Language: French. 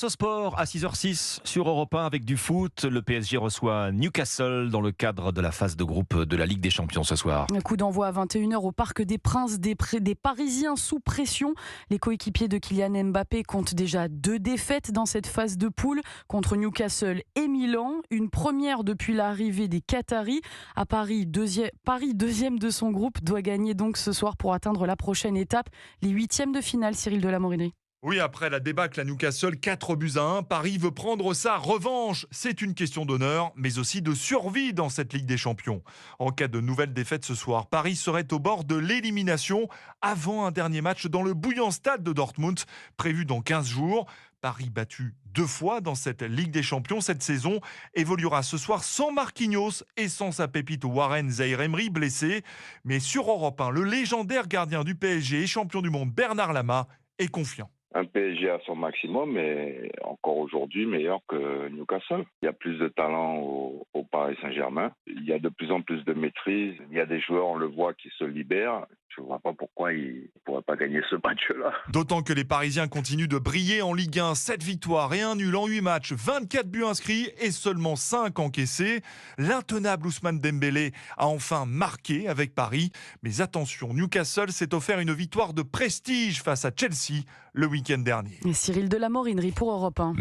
Ce sport à 6h06 sur Europe 1 avec du foot. Le PSG reçoit Newcastle dans le cadre de la phase de groupe de la Ligue des Champions ce soir. Un coup d'envoi à 21h au Parc des Princes, des Parisiens sous pression. Les coéquipiers de Kylian Mbappé comptent déjà 2 défaites dans cette phase de poule contre Newcastle et Milan. Une première depuis l'arrivée des Qataris. À Paris, deuxième de son groupe, doit gagner donc ce soir pour atteindre la prochaine étape, les huitièmes de finale. Cyril Delamorinerie. Oui, après la débâcle à Newcastle, 4-1, Paris veut prendre sa revanche. C'est une question d'honneur, mais aussi de survie dans cette Ligue des Champions. En cas de nouvelle défaite ce soir, Paris serait au bord de l'élimination avant un dernier match dans le bouillant stade de Dortmund, prévu dans 15 jours. Paris battu 2 fois dans cette Ligue des Champions cette saison évoluera ce soir sans Marquinhos et sans sa pépite Warren Zaïre-Emery blessé. Mais sur Europe 1, le légendaire gardien du PSG et champion du monde Bernard Lama est confiant. Un PSG à son maximum, mais encore aujourd'hui meilleur que Newcastle. Il y a plus de talent au Paris Saint-Germain. Il y a de plus en plus de maîtrise. Il y a des joueurs, on le voit, qui se libèrent. Je ne vois pas pourquoi ils ne pourraient pas gagner ce match-là. D'autant que les Parisiens continuent de briller en Ligue 1. 7 victoires et 1 nul en 8 matchs, 24 buts inscrits et seulement 5 encaissés. L'intenable Ousmane Dembélé a enfin marqué avec Paris. Mais attention, Newcastle s'est offert une victoire de prestige face à Chelsea le week-end dernier. Et Cyril Delamorinerie pour Europe 1.